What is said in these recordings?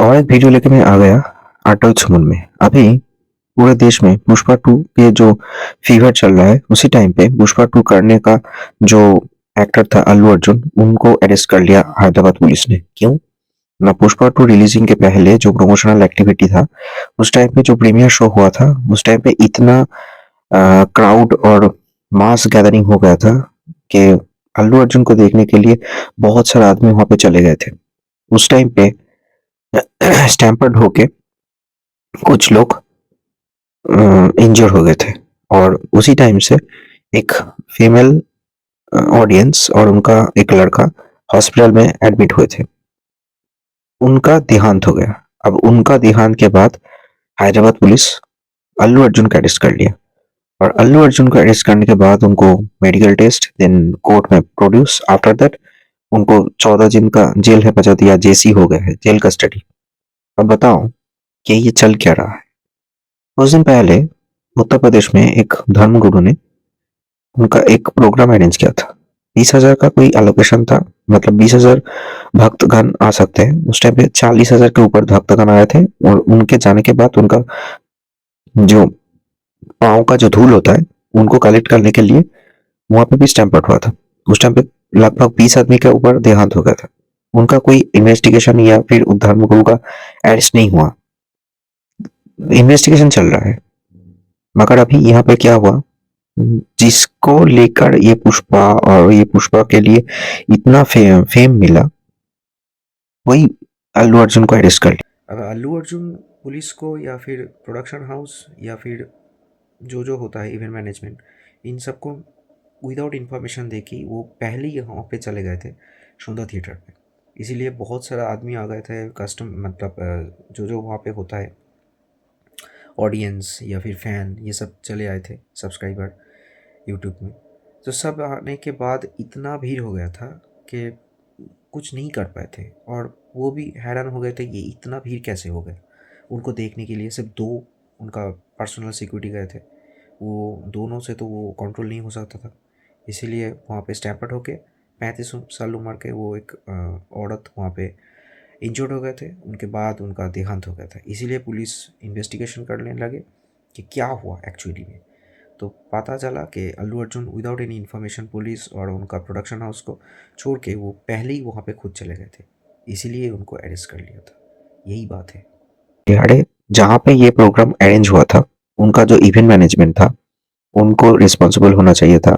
और एक वीडियो लेके मैं आ गया अटल सुमन में। अभी पूरे देश में पुष्पा टू के जो फीवर चल रहा है, उसी टाइम पे पुष्पा टू करने का जो एक्टर था अल्लू अर्जुन, उनको अरेस्ट कर लिया हैदराबाद पुलिस ने। क्यों ना? पुष्पा टू रिलीजिंग के पहले जो प्रमोशनल एक्टिविटी था, उस टाइम पे जो प्रीमियर शो हुआ था, उस टाइम पे इतना क्राउड और मास गैदरिंग हो गया था कि अल्लू अर्जुन को देखने के लिए बहुत सारे आदमी वहां पे चले गए थे। उस टाइम पे स्टैम्पर्ड होके कुछ लोग इंजर हो गए थे, और उसी टाइम से एक फीमेल ऑडियंस और उनका एक लड़का हॉस्पिटल में एडमिट हुए थे। उनका देहांत हो गया। अब उनका देहांत के बाद हैदराबाद पुलिस अल्लू अर्जुन का अरेस्ट कर लिया, और अल्लू अर्जुन को अरेस्ट करने के बाद उनको मेडिकल टेस्ट देन कोर्ट में प्रोड्यूस। आफ्टर दैट उनको 14 दिन का जेल हेफाजत या जेसी हो गया है, जेल कस्टडी। अब बताओ कि ये चल क्या रहा है। कुछ दिन पहले उत्तर प्रदेश में एक धर्मगुरु ने उनका एक प्रोग्राम अरेंज किया था। 20,000 का कोई एलोकेशन था, मतलब 20,000 भक्तगण आ सकते हैं। उस टाइम पे 40,000 के ऊपर भक्तगण आए थे, और उनके जाने के बाद उनका जो पाँव का जो धूल होता है, उनको कलेक्ट करने के लिए वहां पे भी स्टैम्पर्ड हुआ था। उस टाइम पे लगभग 20 आदमी के ऊपर देहांत हो गया था। उनका कोई इन्वेस्टिगेशन या फिर उस धर्मगुरु का अरेस्ट नहीं हुआ। इन्वेस्टिगेशन चल रहा है। मगर अभी यहाँ पे क्या हुआ, जिसको लेकर ये पुष्पा और ये पुष्पा के लिए इतना फेम मिला, वही अल्लू अर्जुन को अरेस्ट कर लिया। अब अल्लू अर्जुन पुलिस को या फिर प्रोडक्शन हाउस या फिर जो होता है इवेंट मैनेजमेंट, इन सबको विदाउट इन्फॉर्मेशन दे कि वो पहले ही वहाँ पे चले गए थे सुंदर थिएटर पे। इसीलिए बहुत सारा आदमी आ गए थे, कस्टम मतलब जो वहाँ पे होता है ऑडियंस या फिर फैन, ये सब चले आए थे, सब्सक्राइबर यूट्यूब में। तो सब आने के बाद इतना भीड़ हो गया था कि कुछ नहीं कर पाए थे, और वो भी हैरान हो गए थे ये इतना भीड़ कैसे हो गया। उनको देखने के लिए सिर्फ 2 उनका पर्सनल सिक्योरिटी गए थे। वो दोनों से तो वो कंट्रोल नहीं हो सकता था, इसीलिए वहाँ पे स्टैम्पर्ड होके 35 साल उम्र के वो एक औरत वहाँ पे इंजर्ड हो गए थे। उनके बाद उनका देहांत हो गया था। इसीलिए पुलिस इन्वेस्टिगेशन करने लगे कि क्या हुआ एक्चुअली में। तो पता चला कि Allu Arjun without any information police और उनका प्रोडक्शन हाउस को छोड़ के वो पहले ही वहाँ पे खुद चले गए थे, इसीलिए उनको अरेस्ट कर लिया था। यही बात है। दिहाड़े जहाँ पे ये प्रोग्राम अरेंज हुआ था, उनका जो इवेंट मैनेजमेंट था, उनको रिस्पॉन्सिबल होना चाहिए था।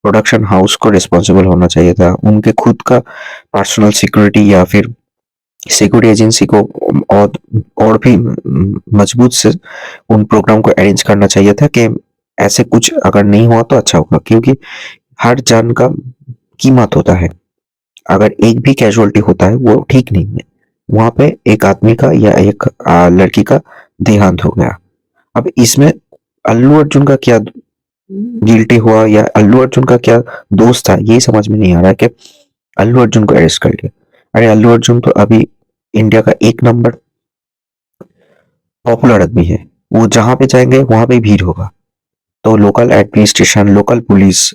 प्रोडक्शन हाउस को रिस्पॉन्सिबल होना चाहिए था। उनके खुद का पर्सनल सिक्योरिटी या फिर सिक्योरिटी एजेंसी को और भी मजबूत से उन प्रोग्राम को अरेंज करना चाहिए था कि ऐसे कुछ अगर नहीं हुआ तो अच्छा होगा, क्योंकि हर जान का कीमत होता है। अगर एक भी कैजुअलिटी होता है वो ठीक नहीं है। वहां पे एक आदमी का या एक लड़की का देहांत हो गया। अब इसमें अल्लू अर्जुन का क्या गिल्टी हुआ या अल्लू अर्जुन का क्या दोष था, ये समझ में नहीं आ रहा है कि अल्लू अर्जुन को अरेस्ट कर लिया। अरे अल्लू अर्जुन तो अभी इंडिया का 1 नंबर पॉपुलर आदमी है। वो जहां पे जाएंगे वहां पे भीड़ होगा। तो local administration, local police,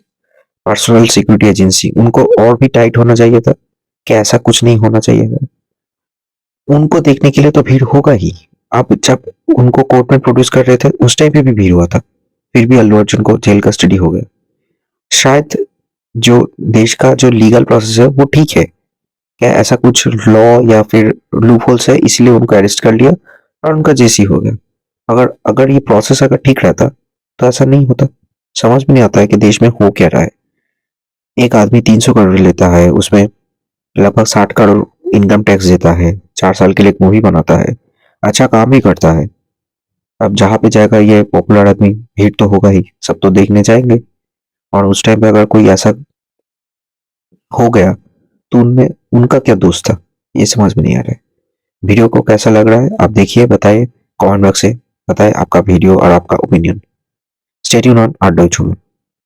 personal security agency, उनको और भी टाइट होना चाहिए था कि ऐसा कुछ नहीं होना चाहिए था। उनको देखने के लिए तो भीड़ होगा ही। अब जब उनको कोर्ट में प्रोड्यूस कर रहे थे, उस टाइम पे भी भीड़ हुआ था, फिर भी अल्लू अर्जुन को जेल कस्टडी हो गया। शायद जो देश का जो लीगल प्रोसेस है वो ठीक है, क्या ऐसा कुछ लॉ या फिर लूप होल्स है, इसलिए उनको अरेस्ट कर लिया और उनका जेसी हो गया। अगर अगर ये प्रोसेस अगर ठीक रहता तो ऐसा नहीं होता। समझ में नहीं आता है कि देश में हो क्या रहा है। एक आदमी 300 करोड़ लेता है, उसमें लगभग 60 करोड़ इनकम टैक्स देता है, 4 साल के लिए एक मूवी बनाता है, अच्छा काम भी करता है। अब जहाँ पे जाएगा ये पॉपुलर आदमी, भीड़ तो होगा ही, सब तो देखने जाएंगे। और उस टाइम पे अगर कोई ऐसा हो गया तो उनमें उनका क्या दोष था, ये समझ में नहीं आ रहा है। वीडियो को कैसा लग रहा है आप देखिए, बताइए कमेंट बॉक्स से, बताइए आपका वीडियो और आपका opinion. Stay tuned on R dot